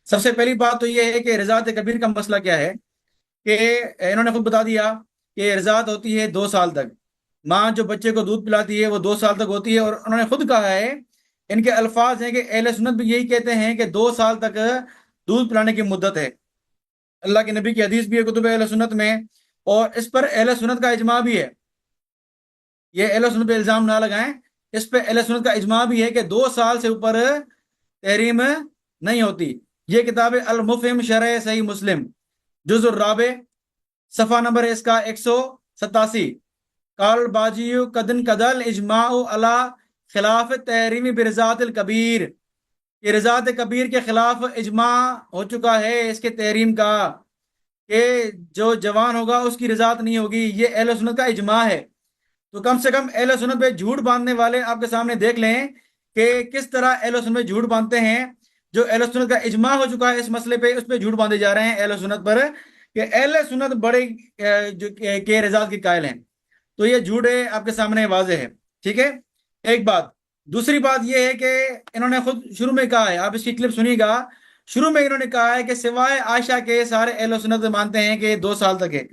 سب سے پہلی بات تو یہ ہے کہ رضاعت کبیر کا مسئلہ کیا ہے کہ انہوں نے خود بتا دیا کہ رضاعت ہوتی ہے 2 سال تک. ماں جو بچے کو دودھ پلاتی ہے وہ 2 سال تک ہوتی ہے، اور انہوں نے خود کہا ہے، ان کے الفاظ ہیں کہ اہل سنت بھی یہی کہتے ہیں کہ 2 سال تک دودھ پلانے کی مدت ہے. اللہ کے نبی کی حدیث بھی ہے کتب اہل سنت میں، اور اس پر اہل سنت کا اجماع بھی ہے. یہ اہل سنت پہ الزام نہ لگائیں، اس پہ اہل سنت کا اجماع بھی ہے کہ 2 سال سے اوپر تحریم نہیں ہوتی. یہ کتاب المفہم شرح صحیح مسلم جز الرابع، صفحہ نمبر اس کا 187. قال باجی قدن قدل اجماع علی خلاف تحریم برضاعت الکبیر، یہ رضاعت کبیر کے خلاف اجماع ہو چکا ہے اس کے تحریم کا، کہ جو جوان ہوگا اس کی رضاعت نہیں ہوگی. یہ اہل سنت کا اجماع ہے. تو کم سے کم اہل سنت پہ جھوٹ باندھنے والے آپ کے سامنے دیکھ لیں کہ کس طرح اہل سنت پہ جھوٹ باندھتے ہیں. جو اہل سنت کا اجماع ہو چکا ہے اس مسئلے پہ، اس پہ جھوٹ باندھے جا رہے ہیں اہل سنت پر کہ اہل سنت بڑے کہ رضاعت کے قائل ہیں. تو یہ جھوٹ ہے، آپ کے سامنے واضح ہے. ٹھیک ہے، ایک بات. دوسری بات یہ ہے کہ انہوں نے خود شروع میں کہا ہے، آپ اس کی کلپ سنیے گا، شروع میں انہوں نے کہا ہے کہ سوائے عائشہ کے سارے اہل سنت مانتے ہیں کہ 2 سال تک ہے.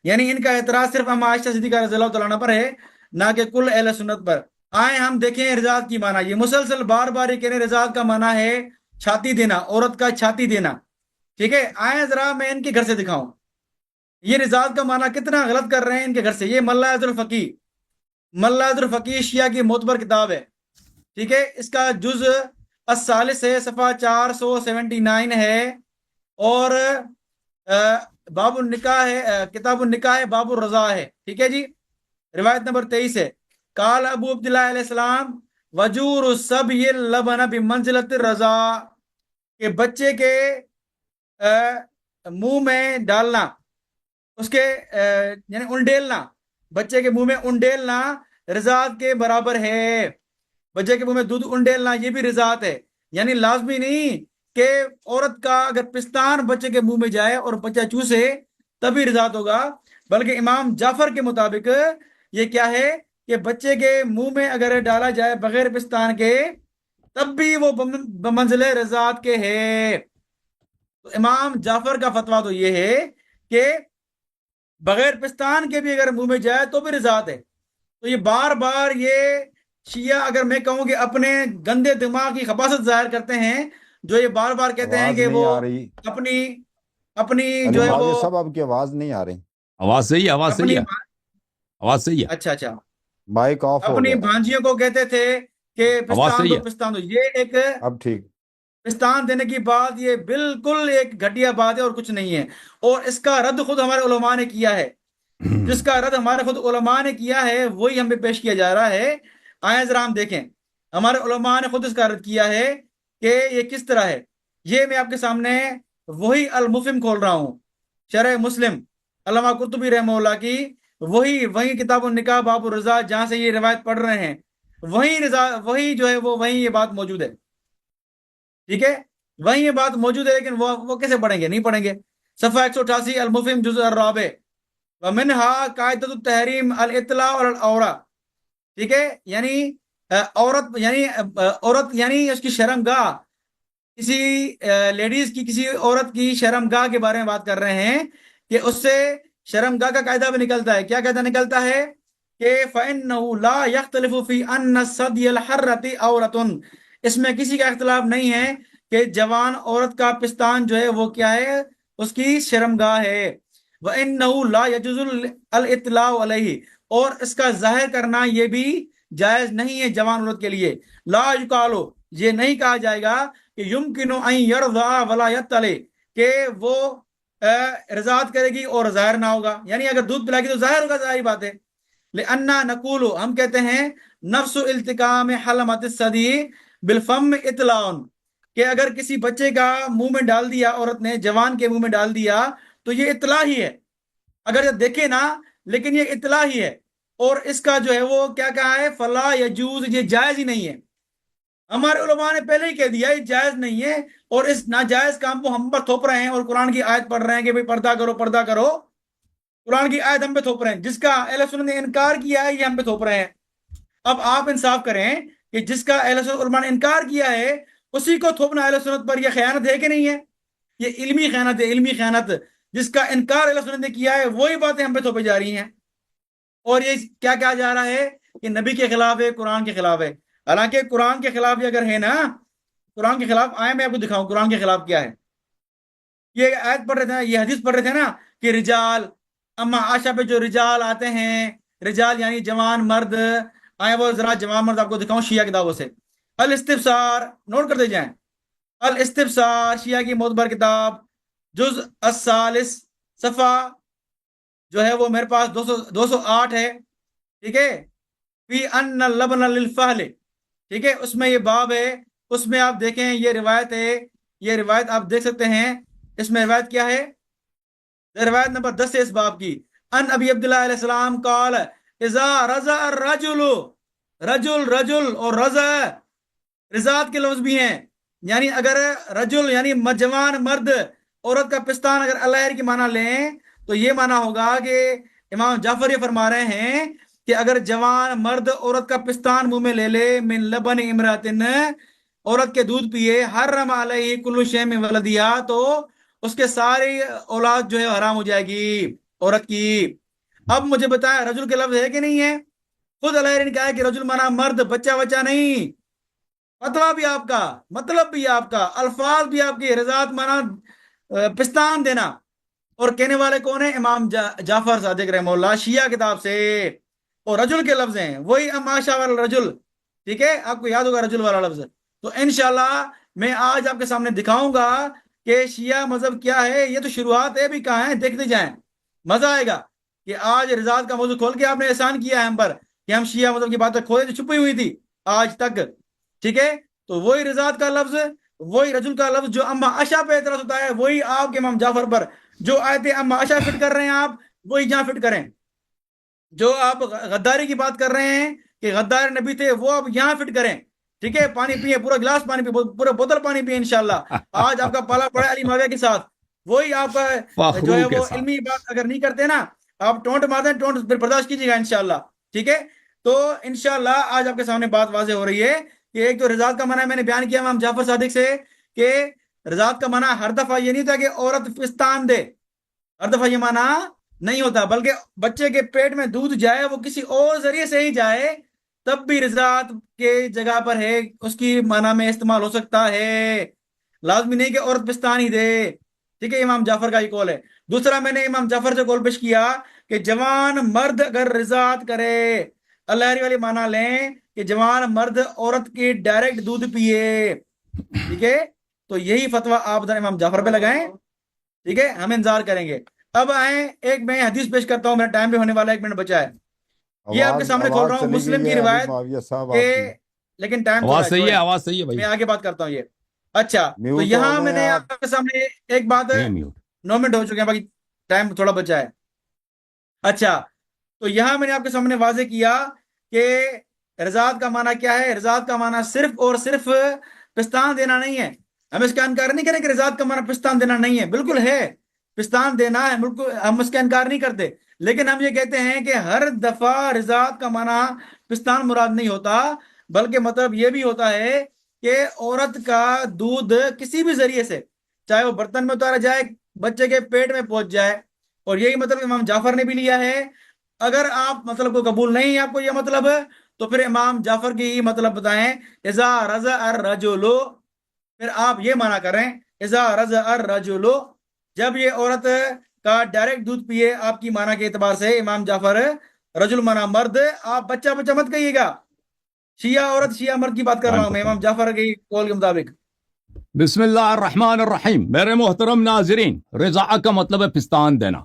یعنی ان کا اعتراض صرف ہم عائشہ صدیقہ رضی اللہ تعالیٰ عنہ پر ہے، نہ کہ کل اہل سنت پر. آئیں ہم دیکھیں رضاعت کی معنی. یہ مسلسل بار بار یہ کہنے رضاعت کا معنی ہے چھاتی دینا، عورت کا چھاتی دینا. ٹھیک ہے، آئیں ذرا میں ان کے گھر سے دکھاؤں یہ رضاعت کا معنی کتنا غلط کر رہے ہیں ان کے گھر سے. یہ ملاحظ الفقی، ملاحظ الفقی شیعہ کی معتبر کتاب ہے. ٹھیک ہے، اس کا جز الثالث ہے، صفحہ 479 ہے، اور باب النکاح ہے، کتاب النکاح ہے، باب الرضاع ہے. ٹھیک ہے جی، روایت نمبر 23 ہے. قال ابو عبداللہ علیہ السلام وجور الصبی اللبن بمنزلۃ الرضاع، کہ بچے کے منہ میں ڈالنا، اس کے یعنی انڈیلنا، بچے کے منہ میں انڈیلنا رضاعت کے برابر ہے. بچے کے منہ میں دودھ انڈیلنا یہ بھی رضاعت ہے. یعنی لازمی نہیں کہ عورت کا اگر پستان بچے کے منہ میں جائے اور بچہ چوسے تبھی رضاعت ہوگا، بلکہ امام جعفر کے مطابق یہ کیا ہے کہ بچے کے منہ میں اگر ڈالا جائے بغیر پستان کے تب بھی وہ بمنزل رضاعت کے ہے. تو امام جعفر کا فتویٰ تو یہ ہے کہ بغیر پستان کے بھی اگر منہ میں جائے تو بھی رضاعت ہے. تو یہ بار بار یہ شیعہ، اگر میں کہوں کہ اپنے گندے دماغ کی خباثت ظاہر کرتے ہیں، جو یہ بار بار کہتے ہیں آواز کہ نہیں وہ آ رہی اپنی جو علی ہے وہ ماضی صاحب، آپ کی آواز نہیں آ رہی. آواز صحیح ہے، آواز اپنی صحیح ہے، آواز صحیح ہے، اچھا مائک آف ہو اپنی گیا. بھانجیوں کو کہتے تھے کہ آواز پستان صحیح دو ہے. پستان دو. یہ ایک اب ٹھیک. پستان دینے کی بات یہ بالکل ایک گھٹیا بات ہے اور کچھ نہیں ہے. اور اس کا رد خود ہمارے علماء نے کیا ہے. جس کا رد ہمارے خود علماء نے کیا ہے وہی ہم پہ پیش کیا جا رہا ہے. آئیں ذرا ہم دیکھیں، ہمارے علماء نے خود اس کا رد کیا ہے کہ یہ کس طرح ہے. یہ میں آپ کے سامنے وہی المفہم کھول رہا ہوں، شرح مسلم علامہ قرطبی رحمہ اللہ کی، وہی کتاب النکاح باب الرضاع، جہاں سے یہ روایت پڑھ رہے ہیں، وہی جو ہے وہی یہ بات موجود ہے. ٹھیک ہے، وہی یہ بات موجود ہے، لیکن وہ کیسے پڑھیں گے؟ نہیں پڑھیں گے. صفحہ 188 المفہم جزء الرابع، ومنها قاعدۃ التحریم الاطلاع علی العورہ. ٹھیک ہے، یعنی عورت یعنی اس کی شرمگاہ، کسی لیڈیز کی، کسی عورت کی شرمگاہ کے بارے میں بات کر رہے ہیں کہ اس سے شرمگاہ کا قاعدہ بھی نکلتا ہے. کیا قاعدہ نکلتا ہے کہ فَإِنَّهُ لَا يَخْتَلِفُ فِي أَنَّ الثَّدْيَ الْحَرَّةِ عَوْرَةٌ، اس میں کسی کا اختلاف نہیں ہے کہ جوان عورت کا پستان جو ہے وہ کیا ہے، اس کی شرمگاہ ہے. وَإِنَّهُ لَا يَجُوزُ الْإِطْلَاعُ عَلَيْهِ، اور اس کا ظاہر کرنا یہ بھی جائز نہیں ہے جوان عورت کے لیے. لا یقالو، یہ نہیں کہا جائے گا کہ یمکن ان یرضع ولا یطلع، کہ وہ رضاعت کرے گی اور ظاہر نہ ہوگا. یعنی اگر دودھ پلائے گی تو ظاہر ہوگا، ظاہر بات ہے. لأننا نقول، ہم کہتے ہیں نفس التقام حلمت الثدی بالفم اطلاع، کہ اگر کسی بچے کا منہ میں ڈال دیا عورت نے، جوان کے منہ میں ڈال دیا تو یہ اطلاع ہی ہے. اگر یہ دیکھے نا، لیکن یہ اطلاع ہی ہے. اور اس کا جو ہے وہ کیا کہا ہے، فلا یجوز، یہ جائز ہی نہیں ہے. ہمارے علماء نے پہلے ہی کہہ دیا یہ جائز نہیں ہے، اور اس ناجائز کام کو ہم پر تھوپ رہے ہیں، اور قرآن کی آیت پڑھ رہے ہیں کہ بھئی پردہ کرو پردہ کرو. قرآن کی آیت ہم پہ تھوپ رہے ہیں، جس کا اہل سنت نے انکار کیا ہے یہ ہم پہ تھوپ رہے ہیں. اب آپ انصاف کریں کہ جس کا اہل سنت علماء نے انکار کیا ہے اسی کو تھوپنا اہل سنت پر یہ خیانت ہے کہ نہیں ہے؟ یہ علمی خیانت ہے، علمی خیانت، جس کا انکار اہل سنت نے کیا ہے، وہی باتیں ہم پہ تھوپی جا رہی ہیں، اور یہ کیا کہا جا رہا ہے کہ نبی کے خلاف ہے، قرآن کے خلاف ہے۔ حالانکہ قرآن کے خلاف بھی اگر ہے نا، قرآن کے خلاف آئے، میں آپ کو دکھاؤں قرآن کے خلاف کیا ہے۔ یہ آیت پڑھ رہے تھے نا، یہ حدیث پڑھ رہے تھے نا کہ رجال، اما عائشہ پہ جو رجال آتے ہیں، رجال یعنی جوان مرد، آئے وہ ذرا جوان مرد آپ کو دکھاؤں شیعہ کتابوں سے۔ الاستفسار نوٹ کرتے جائیں، الاستفسار شیعہ کی معتبر کتاب، جز الثالث، صفحہ جو ہے وہ میرے پاس 208 ہے، ٹھیک ہے، فی ان اللبن للفحل، ٹھیک ہے، اس میں یہ باب ہے، اس میں آپ دیکھیں یہ روایت ہے، یہ روایت آپ دیکھ سکتے ہیں، اس میں روایت کیا ہے، روایت نمبر 10 ہے اس باب کی۔ ان ابی عبداللہ علیہ السلام قال اذا رضع الرجل، رجل اور رضع رضاعت کے لفظ بھی ہیں، یعنی اگر رجل یعنی جوان مرد عورت کا پستان اگر اللہ کی معنی لیں تو یہ معنی ہوگا کہ امام جعفر یہ فرما رہے ہیں کہ اگر جوان مرد عورت کا پستان منہ میں لے لے، من لبن امراتن، عورت کے دودھ پیے، حرم علیہ کل شیء من ولدیہا، تو اس کے ساری اولاد جو ہے حرام ہو جائے گی عورت کی۔ اب مجھے بتائیں رجل کے لفظ ہے کہ نہیں ہے؟ خود اللہ نے کہا ہے کہ رجل مانا مرد، بچہ نہیں، فتویٰ بھی آپ کا، مطلب بھی آپ کا، الفاظ بھی آپ کی، رضاعت مانا پستان دینا، اور کہنے والے کون ہیں؟ امام جعفر صادق رحمہ اللہ، شیعہ کتاب سے، اور رجل کے لفظ ہیں وہی اماشا والا رجل، ٹھیک ہے، آپ کو یاد ہوگا رجل والا لفظ۔ تو انشاءاللہ میں آج آپ کے سامنے دکھاؤں گا کہ شیعہ مذہب کیا ہے، یہ تو شروعات ہے بھی کہاں ہیں، دیکھتے جائیں، مزہ آئے گا کہ آج رضاعت کا موضوع کھول کے آپ نے احسان کیا ہے ہم پر کہ ہم شیعہ مذہب کی باتیں کھولے جو چھپی ہوئی تھی آج تک، ٹھیک ہے۔ تو وہی رضاعت کا لفظ، وہی رجل کا لفظ جو اما عائشہ پہ اعتراض ہوتا ہے، وہی آپ کے امام جعفر پر جو آیتیں اما عائشہ فٹ کر رہے ہیں، آپ وہی جہاں فٹ کریں۔ جو آپ غداری کی بات کر رہے ہیں کہ غدار نبی تھے، وہ آپ یہاں فٹ کریں، ٹھیک ہے۔ پانی پیئے، پورا گلاس پانی پیئے، پورا بوتل پانی پیئے انشاءاللہ۔ آج آپ کا پالا پڑا علی معاویہ کے ساتھ، وہی آپ جو ہے فخرو کے وہ ساتھ۔ علمی بات اگر نہیں کرتے نا، آپ ٹونٹ مار دیں، ٹونٹ پھر برداشت کیجیے گا انشاءاللہ، ٹھیک ہے۔ تو انشاءاللہ آج آپ کے سامنے بات واضح ہو رہی ہے کہ ایک تو رضاعت کا معنی میں نے بیان کیا امام جعفر صادق سے کہ رضاعت کا معنی ہر دفعہ یہ نہیں تھا کہ عورت پستان دے، ہر دفعہ یہ معنی نہیں ہوتا، بلکہ بچے کے پیٹ میں دودھ جائے، وہ کسی اور ذریعے سے ہی جائے، تب بھی رضاعت کے جگہ پر ہے، اس کی معنی میں استعمال ہو سکتا ہے، لازمی نہیں کہ عورت پستان ہی دے، ٹھیک ہے۔ امام جعفر کا یہ قول ہے۔ دوسرا میں نے امام جعفر سے قول پیش کیا کہ جوان مرد اگر رضاعت کرے، اللہ والی معنی لیں کہ جوان مرد عورت کی ڈائریکٹ دودھ پیے، ٹھیک ہے۔ تو یہی فتویٰ آپ امام جعفر پہ لگائیں، ٹھیک ہے، ہم انتظار کریں گے۔ اب آئیں، ایک میں حدیث پیش کرتا ہوں، میرا ٹائم بھی ہونے والا ہے، 1 منٹ بچا ہے۔ یہ آپ کے سامنے کھول رہا ہوں چلی مسلم گئی کی ہے علی روایت معاویہ صاحب کہ، آپ کی، لیکن ٹائم تھوڑا آواز صحیح ہے، چھوڑیں، آواز صحیح ہے بھائی، میں آگے بات کرتا ہوں یہ۔ اچھا، تو میوٹ ہو یہاں میں گئے نے آپ۔ آپ کے سامنے ایک بات، نہیں میوٹ۔ 9 منٹ ہو چکے ہیں، باقی ٹائم تھوڑا بچا ہے۔ اچھا، تو یہاں میں نے آپ کے سامنے واضح کیا کہ رضاعت کا معنی کیا ہے۔ رضاعت کا معنی صرف اور صرف پستان دینا نہیں ہے۔ ہم اس کا انکار نہیں کریں کہ رضاعت کا معنی پستان دینا نہیں ہے، بالکل ہے، پستان دینا ہے، بالکل ہم اس کا انکار نہیں کرتے، لیکن ہم یہ کہتے ہیں کہ ہر دفعہ رضاعت کا معنی پستان مراد نہیں ہوتا، بلکہ مطلب یہ بھی ہوتا ہے کہ عورت کا دودھ کسی بھی ذریعے سے، چاہے وہ برتن میں اتارا جائے، بچے کے پیٹ میں پہنچ جائے، اور یہی مطلب امام جعفر نے بھی لیا ہے۔ اگر آپ مطلب کو قبول نہیں ہے آپ کو یہ مطلب، تو پھر امام جعفر کی یہ مطلب بتائیں، اذا رضع الرجل، پھر آپ یہ معنی کریں اذا رضع الرجل، جب یہ عورت کا ڈائریکٹ دودھ پیے، آپ کی معنی کے اعتبار سے امام جعفر، رجل معنی مرد، آپ بچہ مت کہیے گا، شیعہ عورت شیعہ مرد کی بات کر رہا ہوں میں، امام جعفر کی قول کے مطابق۔ بسم اللہ الرحمن الرحیم۔ میرے محترم ناظرین، رضاع کا مطلب ہے پستان دینا۔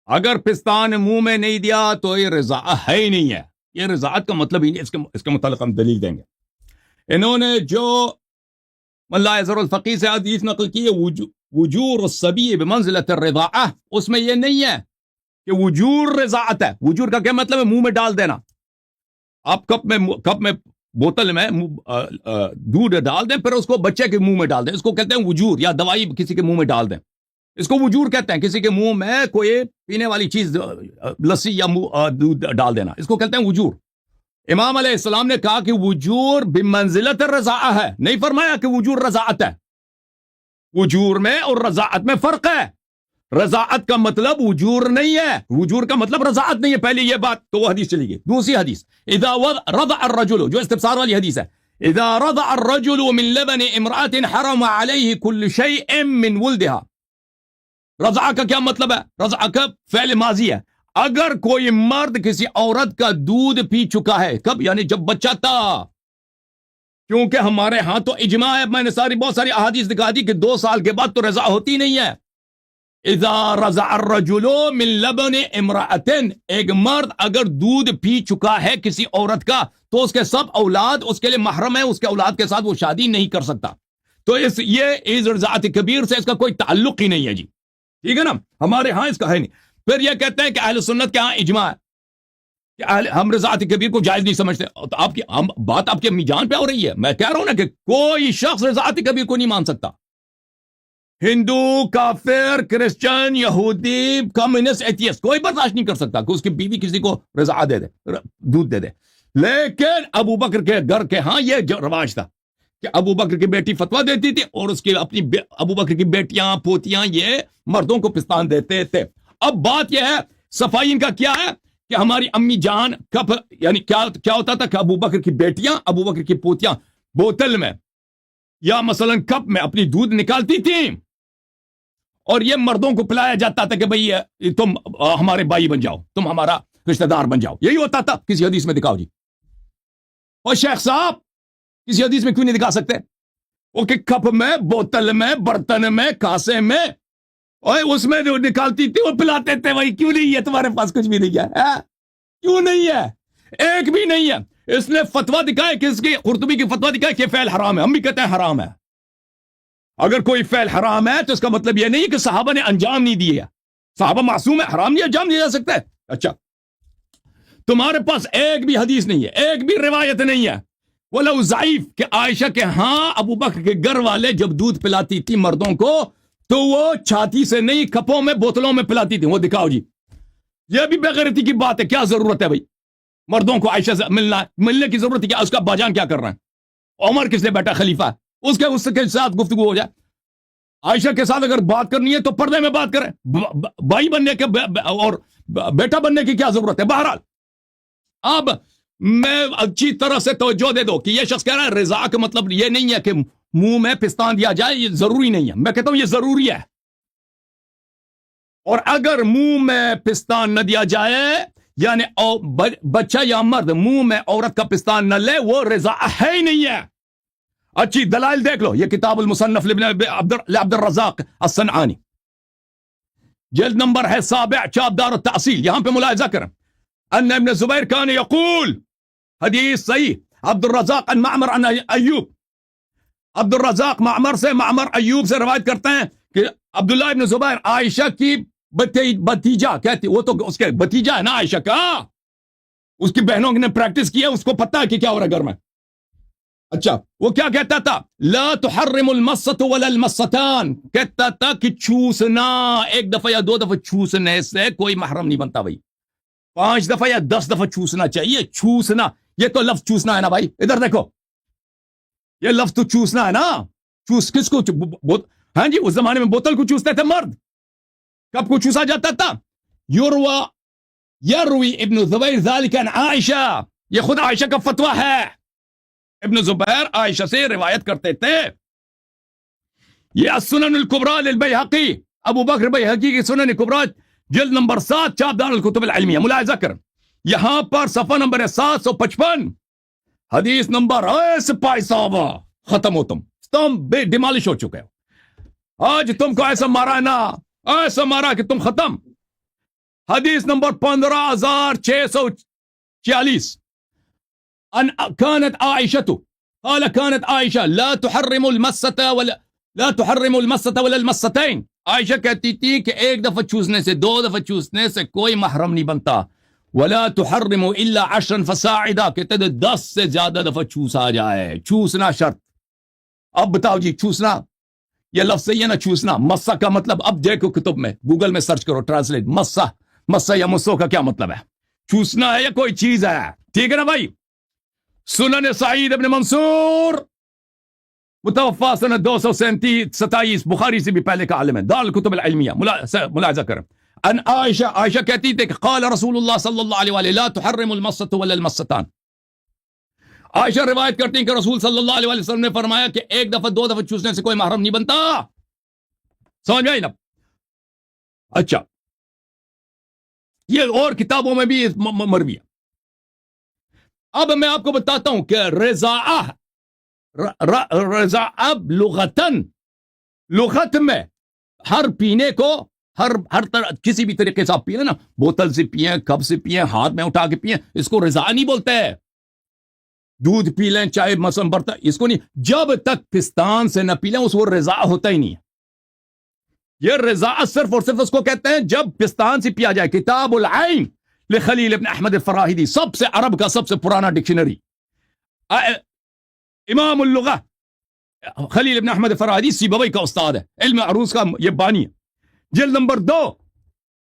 اگر پستان منہ میں نہیں دیا تو یہ رضاع ہے ہی نہیں ہے، یہ رضاعت کا مطلب ہی نہیں۔ اس کے متعلق ہم دلیل دیں گے۔ انہوں نے جو ملا اظہر الفقی سے حدیث نقل کی ہے، وجور الصبی بمنزلۃ الرضاعہ، اس میں یہ نہیں ہے کہ وجور رضاعت ہے۔ وجور کا کیا مطلب ہے؟ منہ میں ڈال دینا۔ آپ کپ میں بوتل میں دودھ ڈال دیں، پھر اس کو بچے کے منہ میں ڈال دیں، اس کو کہتے ہیں وجور، یا دوائی کسی کے منہ میں ڈال دیں، اس کو وجور کہتے ہیں۔ کسی کے منہ میں کوئی پینے والی چیز، لسی یا دودھ ڈال دینا، اس کو کہتے ہیں وجور۔ امام علیہ السلام نے کہا کہ وجور بمنزلت الرضاعہ ہے، نہیں فرمایا کہ وجور رضاعت ہے۔ وجور میں اور رضاعت میں فرق ہے. رضاعت کا مطلب وجور نہیں ہے, وجور کا مطلب رضاعت نہیں ہے. پہلے یہ بات تو وہ حدیث چلی گئی. دوسری حدیث اذا رضع الرجل, جو استفسار والی حدیث ہے, اذا رضع الرجل من لبن امرأة حرم عليه كل شيء من ولدها. رضع کا کیا مطلب ہے؟ رضع کا فعل ماضی ہے. اگر کوئی مرد کسی عورت کا دودھ پی چکا ہے, کب؟ یعنی جب بچہ تھا. کیونکہ ہمارے ہاں تو اجماع ہے, میں نے بہت ساری احادیث دکھا دی کہ 2 سال کے بعد تو رضع ہوتی نہیں ہے. اذا رضع الرجل من لبن امرأة, ایک مرد اگر دودھ پی چکا ہے کسی عورت کا تو اس کے سب اولاد اس کے لیے محرم ہے, اس کے اولاد کے ساتھ وہ شادی نہیں کر سکتا. تو یہ از رضاعت کبیر سے اس کا کوئی تعلق ہی نہیں ہے جی. ٹھیک ہے نا, ہمارے ہاں اس کا ہے نہیں. پھر یہ کہتے ہیں کہ اہل سنت کے ہاں اجماع ہے کہ ہم رضاعت کبیر کو جائز نہیں سمجھتے. تو آپ کی بات آپ کی امی جان پہ ہو رہی ہے. میں کہہ رہا ہوں نا کہ کوئی شخص رضاعت کبیر کو نہیں مان سکتا. ہندو, کافر, کرسچن, یہودی, کمیونسٹ, ایتھیسٹ کوئی برداشت نہیں کر سکتا کہ اس کی بیوی کسی کو رضاعت دے دے, دودھ دے دے. لیکن ابو بکر کے گھر کے ہاں یہ رواج تھا کہ ابو بکر کی بیٹی فتویٰ دیتی تھی اور اس کی اپنی ابو بکر کی بیٹیاں, پوتیاں یہ مردوں کو پستان دیتے تھے. اب بات یہ ہے, صفائی ان کا کیا ہے کہ ہماری امی جان کب, یعنی کیا ہوتا تھا کہ ابو بکر کی بیٹیاں, ابو بکر کی پوتیاں بوتل میں یا مثلا کپ میں اپنی دودھ نکالتی تھیں اور یہ مردوں کو پلایا جاتا تھا کہ بھئی تم ہمارے بھائی بن جاؤ, تم ہمارا رشتہ دار بن جاؤ. یہی ہوتا تھا. کسی حدیث میں دکھاؤ جی. اور شیخ صاحب کسی حدیث میں کیوں نہیں دکھا سکتے؟ وہ کہ کپ میں, بوتل میں, برتن میں, کاسے میں, اور اس میں جو نکالتی تھی وہ پلاتے تھے. وہی کیوں نہیں ہے تمہارے پاس؟ کچھ بھی نہیں ہے. کیوں نہیں ہے؟ ایک بھی نہیں ہے. اس نے فتویٰ دکھایا کہ اس کی قرطبی کی فتویٰ دکھایا کہ فعل حرام ہے. ہم بھی کہتے ہیں حرام ہے. اگر کوئی فعل حرام ہے تو اس کا مطلب یہ نہیں کہ صحابہ نے انجام نہیں دیے. صحابہ معصوم ہے, حرام نہیں انجام دیا جا سکتا ہے. اچھا, تمہارے پاس ایک بھی حدیث نہیں ہے, ایک بھی روایت نہیں ہے وَلَوْ ضعیف کہ عائشہ کے ہاں ابو بکر کے گھر والے جب دودھ پلاتی تھی مردوں کو تو وہ چھاتی سے نہیں, کپوں میں, بوتلوں میں پلاتی تھی. وہ دکھاؤ جی. یہ بھی بغیرتی کی بات ہے. کیا ضرورت ہے بھائی مردوں کو عائشہ سے ملنے کی ضرورت ہے کیا؟ اس کا باجان کیا کر رہا ہے؟ عمر کس نے بیٹا خلیفہ, اس کے ساتھ گفتگو ہو جائے. عائشہ کے ساتھ اگر بات کرنی ہے تو پردے میں بات کریں. بھائی بننے کے اور بیٹا بننے کی کیا ضرورت ہے؟ بہرحال اب میں اچھی طرح سے توجہ دے دو کہ یہ شخص کہہ رہا ہے رضا کا مطلب یہ نہیں ہے کہ منہ میں پستان دیا جائے. یہ ضروری نہیں ہے. میں کہتا ہوں یہ ضروری ہے. اور اگر منہ میں پستان نہ دیا جائے یعنی بچہ یا مرد منہ میں عورت کا پستان نہ لے, وہ رضا ہے ہی نہیں ہے. اچھی دلائل دیکھ لو. یہ کتاب المصنف عبد الرزاق الصنعانی, جلد نمبر ہے 7, چاپ دار التأصیل. یہاں پہ ملاحظہ کریں ان ابن زبیر کان یقول, حدیث صحیح. عبد الرزاق عن معمر عن ایوب, عبد الرزاق معمر سے, معمر ایوب سے روایت کرتے ہیں کہ عبداللہ ابن زبیر عائشہ کی بتیجا کہتی, وہ تو اس کے بتیجا ہے نا عائشہ کا, اس کی بہنوں نے پریکٹس کی ہے, اس کو پتا ہے کہ کیا ہو رہا ہے گھر میں. اچھا, وہ کیا کہتا تھا؟ لا تحرم المسۃ ولا المستان, کہتا تھا کہ چوسنا, ایک دفعہ یا 2 دفعہ چوسنے سے کوئی محرم نہیں بنتا بھائی. 5 دفعہ یا 10 دفعہ چوسنا چاہیے. چوسنا, یہ تو لفظ چوسنا ہے نا بھائی, ادھر دیکھو, یہ لفظ تو چوسنا ہے نا. چوس کس کو؟ ہاں جی, اس زمانے میں بوتل کو چوستے تھے مرد. کب کو چوسا جاتا تھا؟ یروی ابن زبیر ذالک عن عائشہ, یہ خود عائشہ کا فتویٰ ہے. ابن زبیر عائشہ سے روایت کرتے تھے. یہ السنن الکبریٰ للبیہقی, ابو بکر بیہقی کی سنن کبریٰ جلد نمبر 7, چاپ دار الکتب العلمیہ. ملاحظہ کریں یہاں پر صفحہ نمبر 755, حدیث نمبر سپاہی صاحبہ ختم ہو, تم بے ڈیمالش ہو چکے ہو. آج تم کو ایسا مارا ہے نا, ایسا مارا کہ تم ختم. حدیث نمبر 15646, ان كانت عائشة قال كانت عائشة لا تحرم المسة ولا المستين. عائشہ کہتی تھی کہ ایک دفعہ چوسنے سے 2 دفعہ چوسنے سے کوئی محرم نہیں بنتا. ولا تحرم الا 10 فصاعدا, کہتے تھے 10 سے زیادہ دفعہ چوسا جائے, چوسنا شرط. اب بتاؤ جی, چوسنا یہ لفظ صحیح ہے نا؟ چوسنا. مسا کا مطلب اب دیکھو کتب میں, گوگل میں سرچ کرو, ٹرانسلیٹ. مسا یا مسو کا کیا مطلب ہے؟ چوسنا ہے یا کوئی چیز ہے. ٹھیک ہے نا بھائی؟ سنن سعید ابن منصور متوفا سنة 227 بخاری سے بھی پہلے کا عالم ہے، دار الکتب العلمیہ، ملاحظہ کریں. ان عائشہ کہتی تھے کہ قال رسول اللہ صلی اللہ علیہ وآلہ لا تحرم المسۃ ولا المستان. عائشہ روایت کرتی ہیں کہ رسول صلی اللہ علیہ وسلم نے فرمایا کہ ایک دفعہ دو دفعہ چوسنے سے کوئی محرم نہیں بنتا. سمجھ میں آئی نا؟ اچھا، یہ اور کتابوں میں بھی مروی ہے. اب میں آپ کو بتاتا ہوں کہ رضاء لغت میں ہر پینے کو ہر طرح کسی بھی طریقے سے آپ پیے نا، بوتل سے پیئیں، کپ سے پیئیں، ہاتھ میں اٹھا کے پیئیں، اس کو رضاء نہیں بولتے. دودھ پی لیں، چائے مثلا برتن، اس کو نہیں، جب تک پستان سے نہ پی لیں اس کو رضاء ہوتا ہی نہیں ہے. یہ رضاء صرف اور صرف اس کو کہتے ہیں جب پستان سے پیا جائے. کتاب العین لخلیل ابن احمد الفراہیدی، سب سے عرب کا سب سے پرانا ڈکشنری. امام اللغہ خلیل ابن احمد الفراہیدی سیبوی کا استاد ہے، علم عروض کا یہ بانی ہے. جلد نمبر 2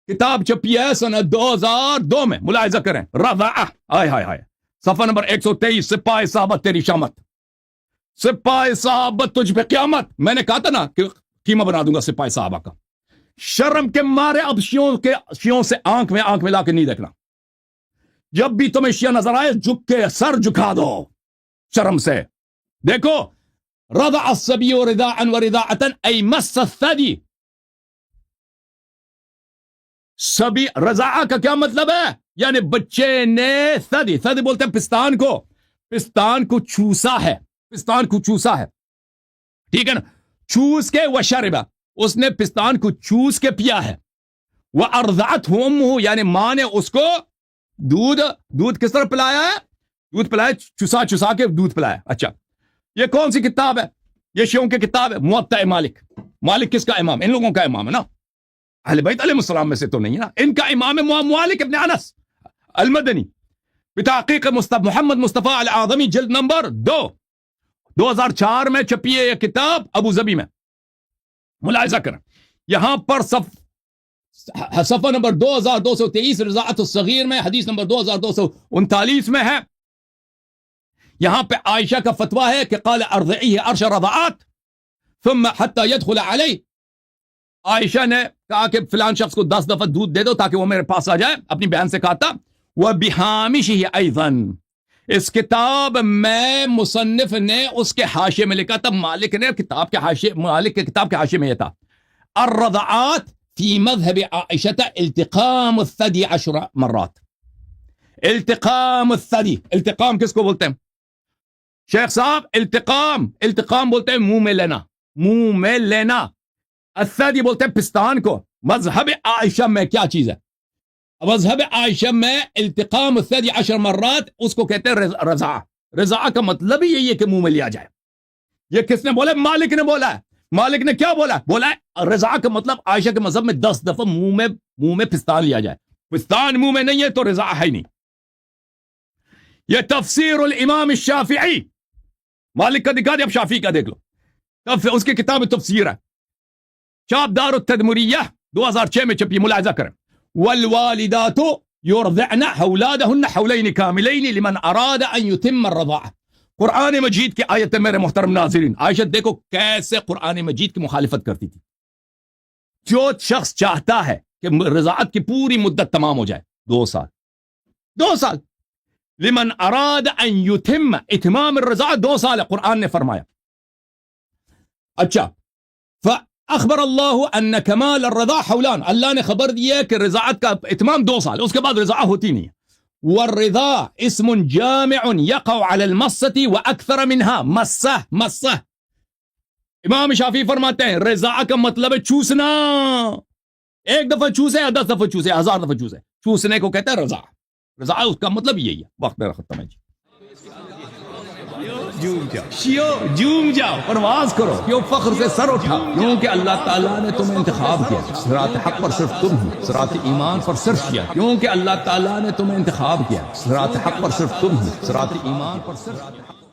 کتاب چھپی ہے سنہ 2002 میں، ملاحظہ کریں. رضاء، ہائے ہائے ہائے، صفحہ نمبر 123. سپاہ صحابت تیری شامت، سپاہ صحابت تجھ پہ قیامت. میں نے کہا تھا نا کہ قیمہ بنا دوں گا سپاہ صحابہ کا. شرم کے مارے اب شیعوں سے آنکھ میں لا کے نہیں دیکھنا. جب بھی تمہیں شیعہ نظر آئے جھک کے سر جھکا دو شرم سے. دیکھو، رضع الصبی رضاعا ورضاعتا ای مس الثدی. سبی رضاع کا کیا مطلب ہے؟ یعنی بچے نے ثدی بولتے ہیں پستان کو چوسا ہے، پستان کو چوسا ہے، ٹھیک ہے نا. چوس کے وشربا، اس نے پستان کو چوس کے پیا ہے. وارضعته امه، یعنی ماں نے اس کو دودھ کس طرح پلایا ہے؟ دودھ پلایا، چسا کے دودھ پلایا. اچھا، یہ کون سی کتاب ہے؟ یہ شیعوں کی کتاب ہے، موطأ مالک. مالک کس کا امام؟ ان لوگوں کا امام ہے نا، اہل بیت علیہ السلام میں سے تو نہیں ہے نا. ان کا امام ہے مالک ابن انس المدنی، بتحقیق محمد مصطفیٰ العظمی، جلد نمبر 2، 2004 میں چھپی ہے یہ کتاب ابو ظبی میں. ملاحظہ کریں، یہاں پر صفحہ نمبر 2223 رضاعت الصغیر میں، حدیث نمبر 2239 میں ہے. یہاں پہ عائشہ کا فتویٰ ہے کہ قال ارضعیہ 10 رضعات ثم حتى يدخل علی. عائشہ نے کہا کہ فلان شخص کو 10 دفعہ دودھ دے دو تاکہ وہ میرے پاس آ جائے. اپنی بہن سے کہا تھا. وبہامشہ ایضا، اس کتاب میں مصنف نے اس کے حاشیے میں لکھا تھا، مالک کے کتاب کے حاشیے میں یہ تھا، الرضعات فی مذہب عائشہ التقام الثدی 10 مرات. التقام الثدی، التقام کس کو بولتے ہیں شیخ صاحب؟ التقام بولتے ہیں منہ میں لینا. الثدی بولتے ہیں پستان کو. مذہب عائشہ میں کیا چیز ہے؟ مذہب عائشہ میں التقام الثدی 10 مرات، اس کو کہتے ہیں رضاع. رضاع کا مطلب ہی یہی ہے کہ منہ میں لیا جائے. یہ کس نے بولا؟ مالک نے بولا ہے. مالک نے کیا بولا ہے رضاع کا مطلب عائشہ کے مذہب میں 10 دفعہ منہ میں پستان لیا جائے. پستان منہ میں نہیں ہے تو رضاع ہے ہی نہیں. یہ تفسیر الامام الشافعی، مالک کا دکھا دیا، اب شافعی کا دیکھ لو. اس کی کتاب تفسیر ہے، چاپ دار التدمریہ 2006 میں چھپی. ملاحظہ کریں. والوالدات يرضعن اولادهن حولين كاملين لمن اراد ان يتم الرضاعه. قرآن مجید کی آیت ہے میرے محترم ناظرین. عائشہ دیکھو کیسے قرآن مجید کی مخالفت کرتی تھی. جو شخص چاہتا ہے کہ رضاعت کی پوری مدت تمام ہو جائے، 2 سال، لمن اراد ان يتم، اتمام الرضاعت 2 سال ہے، قرآن نے فرمایا. اچھا، اخبر اللہ ان کمال الرضاع حولان، اللہ نے خبر دیا کہ رضاعت کا اتمام 2 سال، اس کے بعد رضاع ہوتی نہیں ہے. والرضاع اسم جامع يقع على المسة واكثر منها. مسہ امام شافعی فرماتے ہیں رضاع کا مطلب ہے چوسنا. ایک دفعہ چوسے یا 10 دفعہ چوسے، 1000 دفعہ چوسے، چوسنے کو کہتے ہیں رضاع. رضاع اس کا مطلب یہی ہے. وقت میرا ختم ہے جی. جھوم جاؤ، پرواز کرو، کیوں فخر سے سر اٹھا، کیونکہ اللہ تعالیٰ نے تمہیں انتخاب کیا. صراط حق پر صرف تم ہو، صراط ایمان پر صرف کیا، کیونکہ اللہ تعالیٰ نے تمہیں انتخاب کیا. صراط حق پر صرف تم ہو، صراط ایمان پر صرف